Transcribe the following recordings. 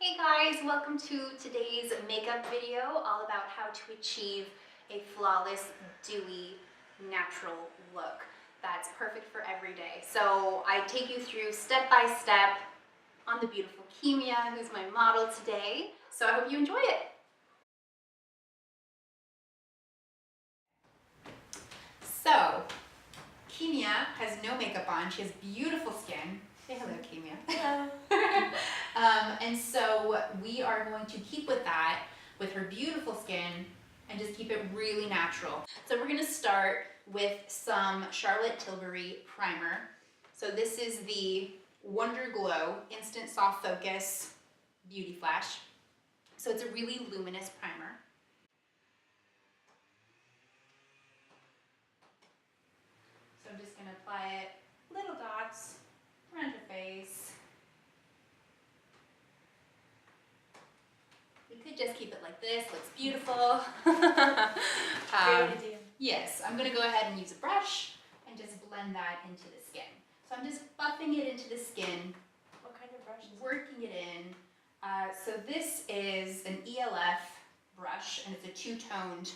Hey guys, welcome to today's makeup video all about how to achieve a flawless, dewy, natural look that's perfect for every day. So I take you through step by step on the beautiful Keemia, who's my model today. So I hope you enjoy it. So Keemia has no makeup on. She has beautiful skin. Say hello, Keemia. Hello. And so we are going to keep with that, with her beautiful skin, and just keep it really natural. So we're gonna start with some Charlotte Tilbury primer. So this is the Wonder Glow Instant Soft Focus Beauty Flash. So it's a really luminous primer. So I'm just gonna apply it, little dots around your face. We could just keep it like this, looks beautiful. Yes, I'm gonna go ahead and use a brush and just blend that into the skin. So I'm just buffing it into the skin. What kind of brush is it? Working it in. So this is an ELF brush, and it's a two-toned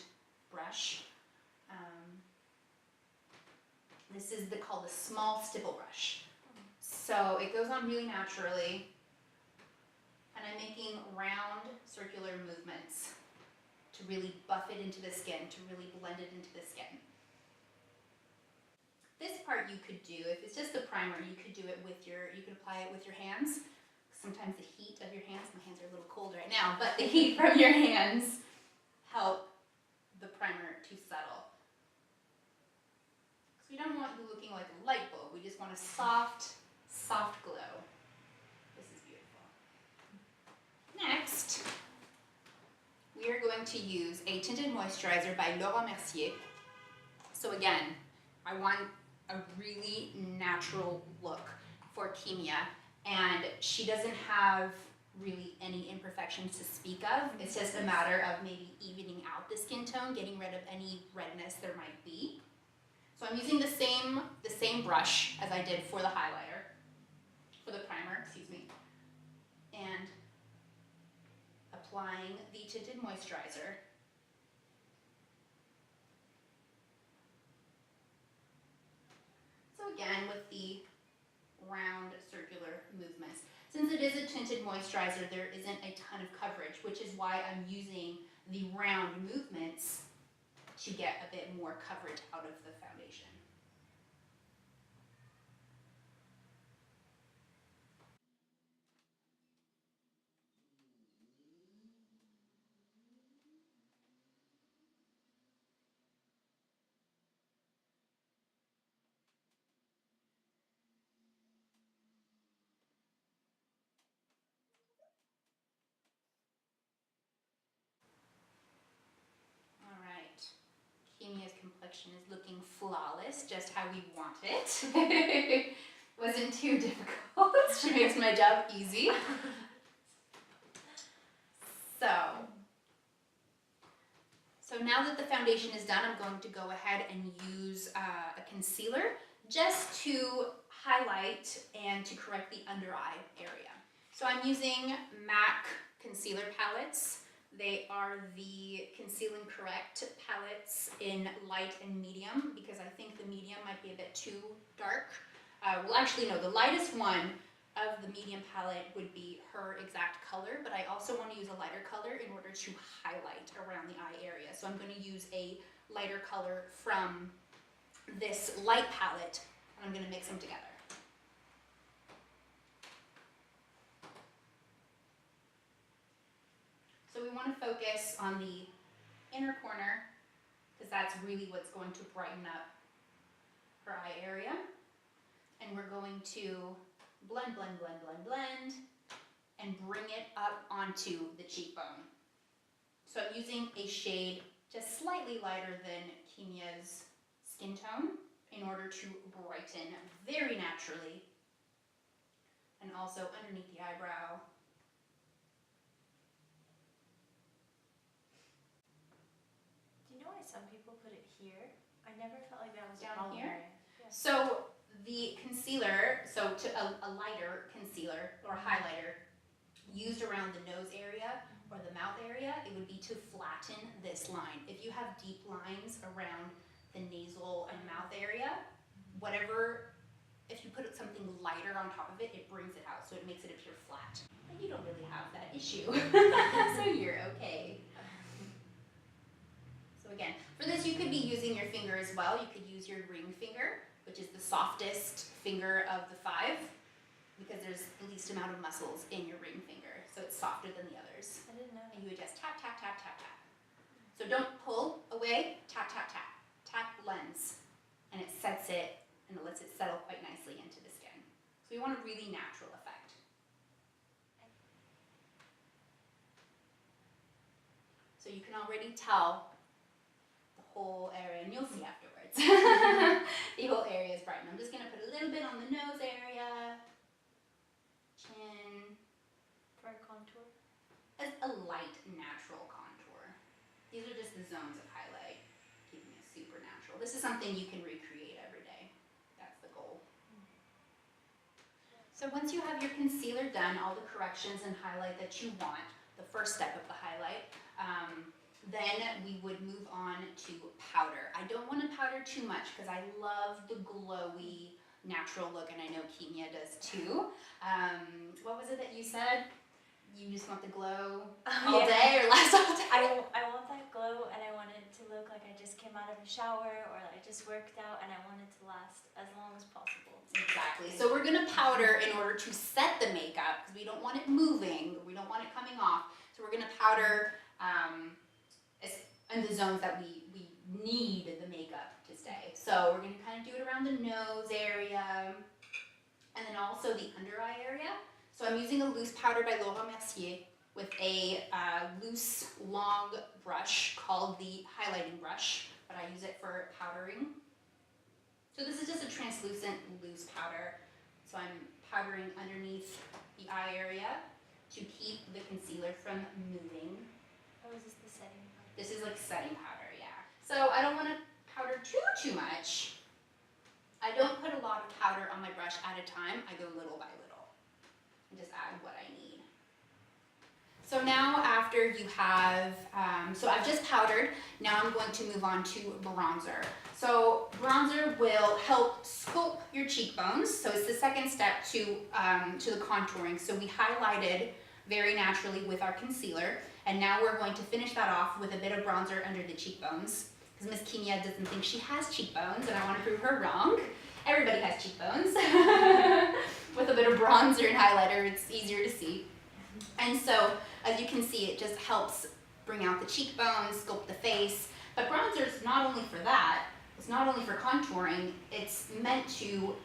brush. This is called the small stipple brush. So it goes on really naturally. And I'm making round circular movements to really buff it into the skin, to really blend it into the skin. This part you could do, if it's just the primer, you could do it with you could apply it with your hands. Sometimes the heat of your hands, my hands are a little cold right now, but the heat from your hands help the primer to settle. Because we don't want you looking like a light bulb, we just want a soft, soft glow. This is beautiful. Next, we are going to use a tinted moisturizer by Laurent Mercier. So again, I want a really natural look for Keemia, and she doesn't have really any imperfections to speak of. It's just a matter of maybe evening out the skin tone, getting rid of any redness there might be. So I'm using the same brush as I did for the highlighter, for the primer, excuse me, and applying the tinted moisturizer. So again, with the round circular movements. Since it is a tinted moisturizer, there isn't a ton of coverage, which is why I'm using the round movements to get a bit more coverage out of the foundation. All right. Keemia's complexion is looking flawless, just how we want it. Wasn't too difficult. She makes my job easy. So now that the foundation is done, I'm going to go ahead and use a concealer just to highlight and to correct the under eye area. So I'm using MAC concealer palettes. They are the Conceal and Correct palettes in light and medium, because I think the medium might be a bit too dark. Well, actually, no, the lightest one of the medium palette would be her exact color, but I also want to use a lighter color in order to highlight around the eye area. So I'm going to use a lighter color from this light palette, and I'm going to mix them together. So we want to focus on the inner corner, because that's really what's going to brighten up her eye area. And we're going to blend, blend, blend, blend, blend, and bring it up onto the cheekbone. So I'm using a shade just slightly lighter than Keemia's skin tone in order to brighten very naturally, and also underneath the eyebrow. Do you know why some people put it here? I never felt like that was Down a problem here? area. Yeah. So the concealer, a lighter concealer or highlighter used around the nose area or the mouth area, it would be to flatten this line. If you have deep lines around the nasal and mouth area, whatever, if you put something lighter on top of it, it brings it out, so it makes it appear flat. But you don't really have that issue, so you're okay. So again, for this you could be using your finger as well. You could use your ring finger, which is the softest finger of the 5, because there's the least amount of muscles in your ring finger, so it's softer than the others. I didn't know. And you would just tap, tap, tap, tap, tap. So don't pull away, tap, tap, tap. Tap lens, and it sets it, and it lets it settle quite nicely into the skin. So we want a really natural effect. So you can already tell the whole area, and you'll see afterwards. The whole area is brightened. I'm just gonna put a little bit on the nose area, chin. For a contour? As a light, natural contour. These are just the zones of highlight, keeping it super natural. This is something you can recreate every day. That's the goal. So once you have your concealer done, all the corrections and highlight that you want, the first step of the highlight, then we would move on to powder. I don't want to powder too much because I love the glowy, natural look, and I know Keemia does too. What was it that you said? You just want the glow all day or last all day? I want that glow, and I want it to look like I just came out of a shower or I just worked out, and I want it to last as long as possible. Exactly. So we're going to powder in order to set the makeup because we don't want it moving. We don't want it coming off. So we're going to powder in the zones that we need the makeup to stay. So we're going to kind of do it around the nose area and then also the under eye area. So I'm using a loose powder by Laura Mercier with a loose, long brush called the highlighting brush, but I use it for powdering. So this is just a translucent loose powder. So I'm powdering underneath the eye area to keep the concealer from moving. Oh, is this the setting powder? This is like setting powder, yeah. So I don't want to powder too much. I don't put a lot of powder on my brush at a time. I go little by little and just add what I need. So now after you have, so I've just powdered, now I'm going to move on to bronzer. So bronzer will help sculpt your cheekbones. So it's the second step to the contouring. So we highlighted very naturally with our concealer, and now we're going to finish that off with a bit of bronzer under the cheekbones, because Miss Keemia doesn't think she has cheekbones, and I want to prove her wrong. Everybody has cheekbones. With a bit of bronzer and highlighter, it's easier to see. And so, as you can see, it just helps bring out the cheekbones, sculpt the face. But bronzer is not only for that, it's not only for contouring, it's meant to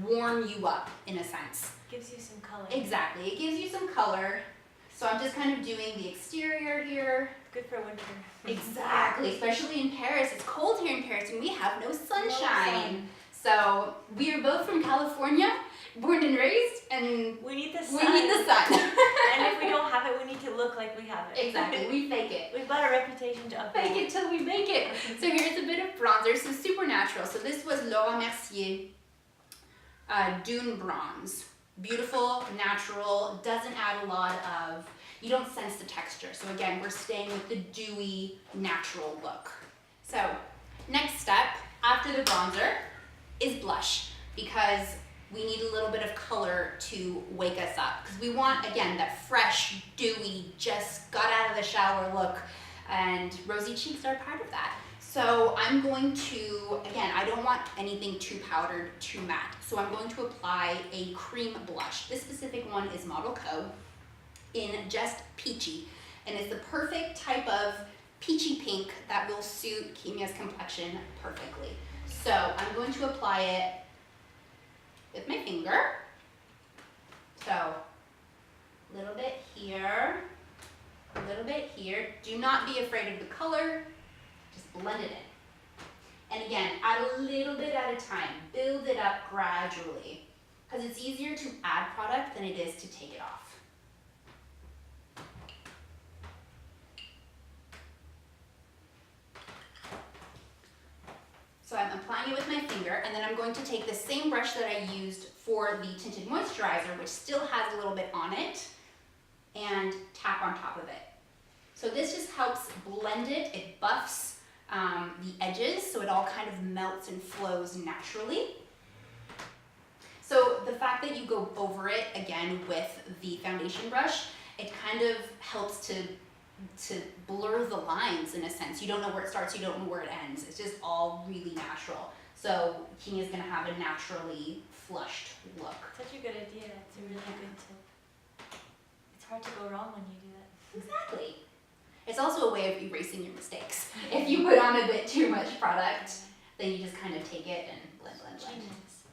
warm you up, in a sense. Gives you some color. Exactly, it gives you some color. So I'm just kind of doing the exterior here. Good for winter. Exactly, especially in Paris. It's cold here in Paris and we have no sunshine. No sun. So we are both from California, born and raised, and We need the sun. we need the sun. And if we don't have it, we need to look like we have it. Exactly, we fake it. We've got a reputation to uphold. Fake it till we make it. So here's a bit of bronzer, so super natural. So this was Laura Mercier Dune Bronze. Beautiful, natural, doesn't add a lot of, you don't sense the texture. So again, we're staying with the dewy, natural look. So next step, after the bronzer, is blush, because we need a little bit of color to wake us up. Because we want, again, that fresh, dewy, just got out of the shower look, and rosy cheeks are part of that. So I'm going to, again, I don't want anything too powdered, too matte. So I'm going to apply a cream blush. This specific one is Model Co. in just Peachy. And it's the perfect type of peachy pink that will suit Keemia's complexion perfectly. So I'm going to apply it with my finger. So a little bit here, a little bit here. Do not be afraid of the color. Just blend it in. And again, add a little bit at a time. Build it up gradually, because it's easier to add product than it is to take it off. So I'm applying applying it with my finger, and then I'm going to take the same brush that I used for the tinted moisturizer, which still has a little bit on it, and tap on top of it. So this just helps blend it, it buffs the edges, so it all kind of melts and flows naturally. So the fact that you go over it again with the foundation brush, it kind of helps to blur the lines in a sense. You don't know where it starts, you don't know where it ends. It's just all really natural. So Keemia's gonna have a naturally flushed look. Such a good idea. It's a really good tip. It's hard to go wrong when you do that. Exactly. It's also a way of erasing your mistakes. If you put on a bit too much product, then you just kind of take it and blend. Genius.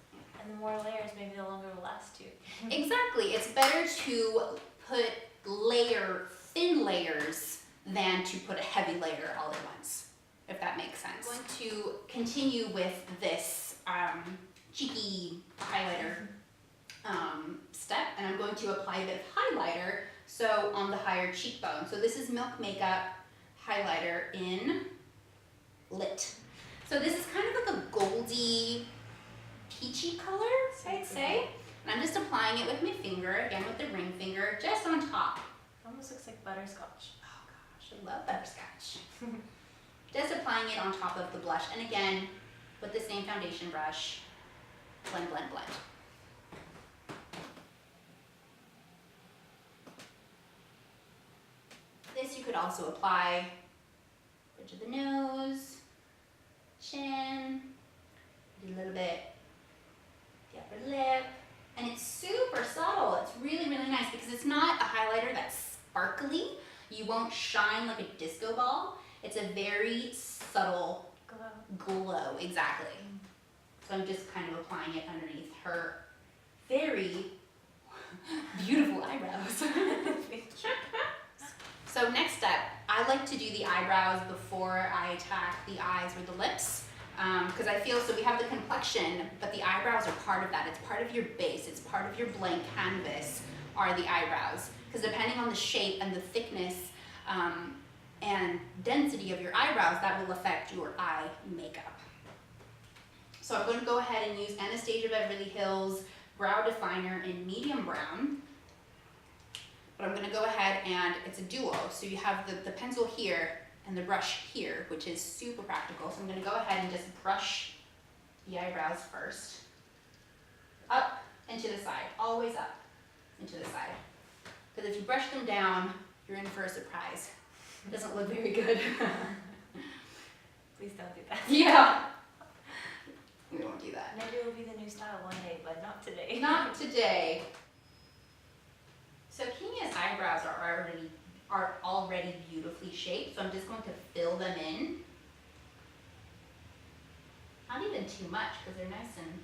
And the more layers, maybe the longer it will last too. Exactly. It's better to put thin layers than to put a heavy layer all at once, if that makes sense. I'm going to continue with this cheeky highlighter step, and I'm going to apply a bit of highlighter, so on the higher cheekbone. So this is Milk Makeup highlighter in Lit. So this is kind of like a goldy, peachy color, I'd say. And I'm just applying it with my finger, again with the ring finger, just on top. It almost looks like butterscotch. Oh gosh, I love butterscotch. Just applying it on top of the blush, and again, with the same foundation brush, blend. This you could also apply bridge of the nose, chin, a little bit the upper lip, and it's super subtle. It's really nice because it's not a highlighter that's sparkly. You won't shine like a disco ball. It's a very subtle glow, exactly. So I'm just kind of applying it underneath her very beautiful eyebrows. So next step, I like to do the eyebrows before I attack the eyes or the lips. Because I feel, so we have the complexion, but the eyebrows are part of that. It's part of your base, it's part of your blank canvas are the eyebrows. Because depending on the shape and the thickness and density of your eyebrows, that will affect your eye makeup. So I'm going to go ahead and use Anastasia Beverly Hills Brow Definer in medium brown. But I'm going to go ahead and it's a duo. So you have the pencil here and the brush here, which is super practical. So I'm going to go ahead and just brush the eyebrows first. Up and to the side, always up and to the side. Because if you brush them down, you're in for a surprise. It doesn't look very good. Please don't do that. Yeah. We won't do that. Maybe it will be the new style one day, but not today. Not today. So Keemia's eyebrows are already beautifully shaped, so I'm just going to fill them in. Not even too much, because they're nice and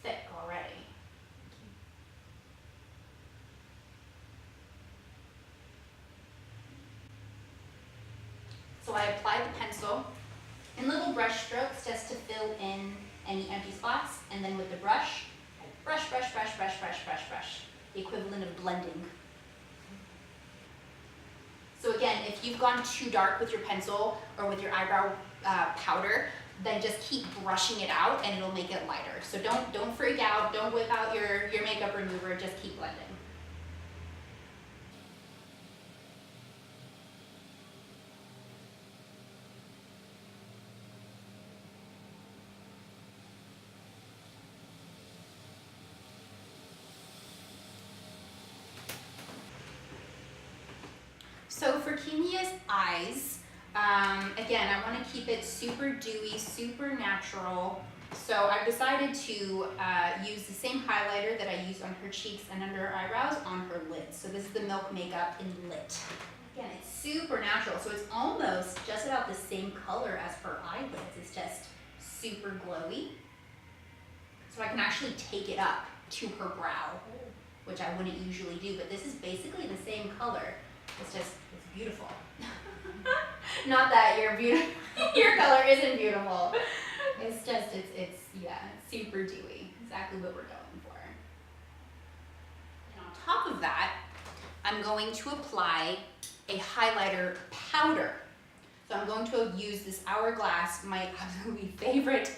thick already. So I apply the pencil in little brush strokes just to fill in any empty spots, and then with the brush, I brush. The equivalent of blending. So again, if you've gone too dark with your pencil or with your eyebrow powder, then just keep brushing it out and it'll make it lighter. So don't freak out, don't whip out your makeup remover, just keep blending. So for Keemia's eyes, again, I want to keep it super dewy, super natural. So I've decided to use the same highlighter that I used on her cheeks and under her eyebrows on her lids. So this is the Milk Makeup in Lit. Again, it's super natural, so it's almost just about the same color as her eyelids. It's just super glowy. So I can actually take it up to her brow, which I wouldn't usually do, but this is basically the same color. It's beautiful. Not that your color isn't beautiful. It's just, it's super dewy. Exactly what we're going for. And on top of that, I'm going to apply a highlighter powder. So I'm going to use this Hourglass, my absolutely favorite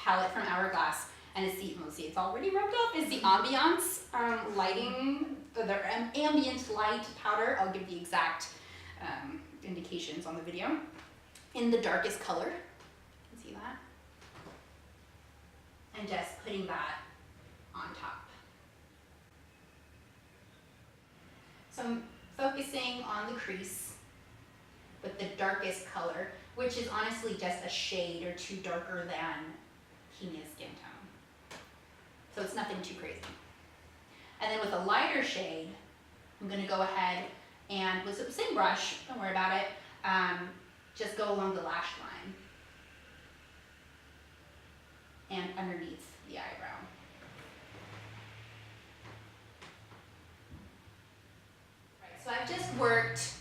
palette from Hourglass, and it's the, let's see, it's already rubbed off, is the Ambiance lighting, the ambient light powder. I'll give the exact indications on the video. In the darkest color, you can see that. And just putting that on top. So I'm focusing on the crease with the darkest color, which is honestly just a shade or two darker than Keemia's skin tone. So it's nothing too crazy. And then with a lighter shade, I'm gonna go ahead and with the same brush, don't worry about it, just go along the lash line and underneath the eyebrow. Right, so I've just worked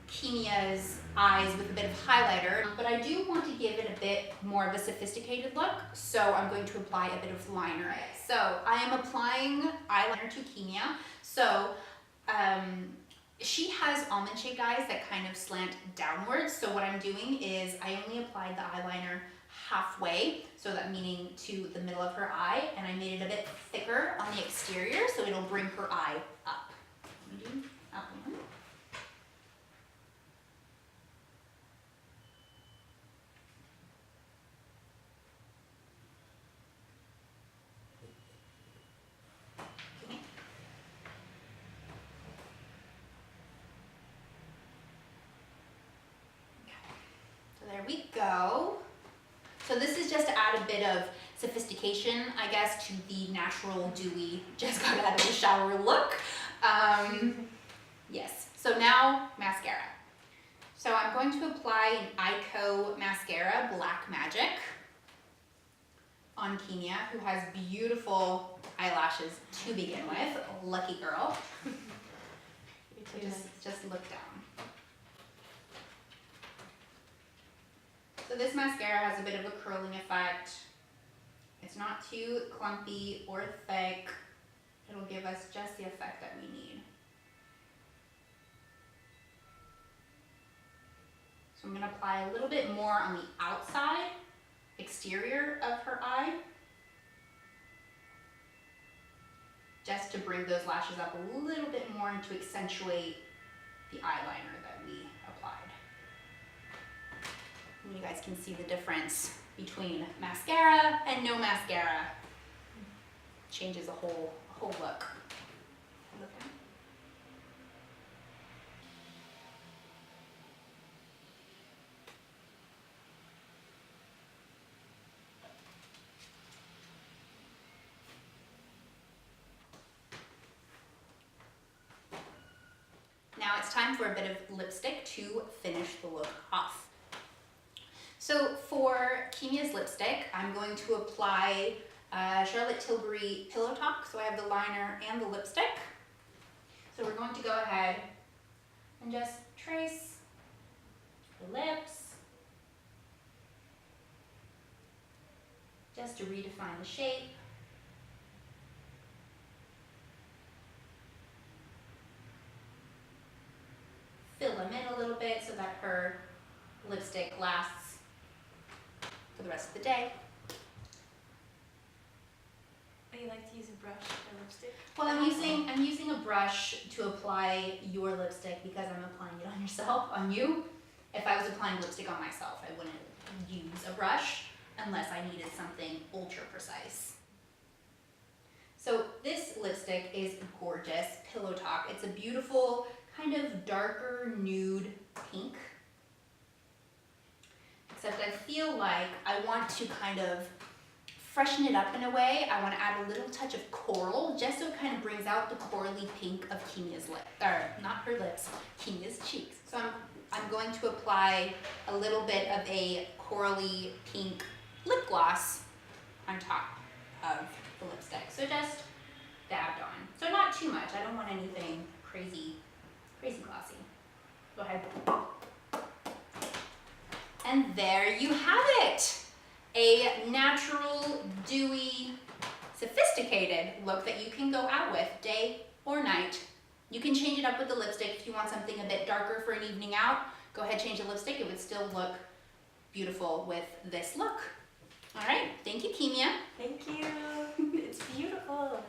Keemia's eyes with a bit of highlighter, but I do want to give it a bit more of a sophisticated look, so I'm going to apply a bit of liner. So I am applying eyeliner to Keemia. So she has almond shaped eyes that kind of slant downwards, so what I'm doing is I only applied the eyeliner halfway, so that meaning to the middle of her eye, and I made it a bit thicker on the exterior so it'll bring her eye up. Let me do that one. There we go. So this is just to add a bit of sophistication, I guess, to the natural dewy, just got out of the shower look. Yes, so now mascara. So I'm going to apply an Ico mascara, Black Magic, on Keemia, who has beautiful eyelashes to begin with. Lucky girl. So just look down. So this mascara has a bit of a curling effect. It's not too clumpy or thick. It'll give us just the effect that we need. So I'm gonna apply a little bit more on the outside, exterior of her eye, just to bring those lashes up a little bit more and to accentuate the eyeliner that we applied. And you guys can see the difference between mascara and no mascara. Changes a whole look. Now it's time for a bit of lipstick to finish the look off. So for Keemia's lipstick, I'm going to apply Charlotte Tilbury Pillow Talk. So I have the liner and the lipstick. So we're going to go ahead and just trace the lips, just to redefine the shape. Fill them in a little bit so that her lipstick lasts for the rest of the day. Oh, you like to use a brush for lipstick? Well, I'm using a brush to apply your lipstick because I'm applying it on yourself, on you. If I was applying lipstick on myself, I wouldn't use a brush unless I needed something ultra precise. So this lipstick is gorgeous, Pillow Talk. It's a beautiful kind of darker nude pink. Except I feel like I want to kind of freshen it up in a way. I want to add a little touch of coral, just so it kind of brings out the corally pink of Keemia's lip, or not her lips, Keemia's cheeks. So I'm going to apply a little bit of a corally pink lip gloss on top of the lipstick. So just dabbed on. So not too much. I don't want anything crazy glossy. Go ahead. And there you have it. A natural, dewy, sophisticated look that you can go out with day or night. You can change it up with the lipstick if you want something a bit darker for an evening out. Go ahead, change the lipstick. It would still look beautiful with this look. All right, thank you, Keemia. Thank you. It's beautiful.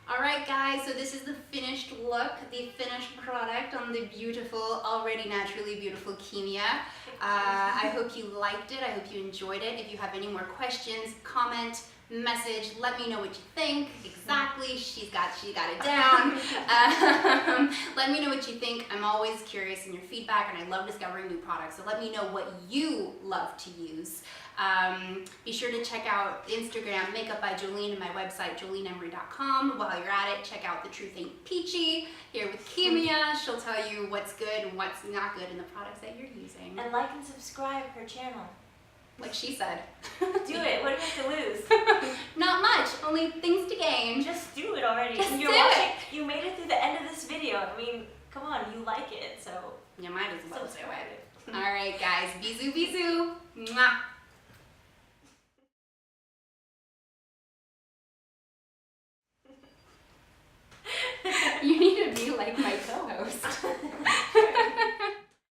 All right, guys, so this is the finished look, the finished product on the beautiful, already naturally beautiful Keemia. I hope you liked it. I hope you enjoyed it. If you have any more questions, comment, message, let me know what you think. Exactly, she got it down. Let me know what you think. I'm always curious in your feedback, and I love discovering new products. So let me know what you love to use. Be sure to check out Instagram, Makeup by Jolene, and my website, joleneemery.com. While you're at it, check out The Truth Ain't Peachy here with Keemia. She'll tell you what's good and what's not good in the products that you're using. And like and subscribe her channel. Like she said. Do it. What do you have to lose? Not much, only things to gain. Just do it already. Just You're do watching, it. You made it through the end of this video. I mean, come on, you like it, so You might as well do subscribe. it. All right, guys. Bisous, bisous. Mwah.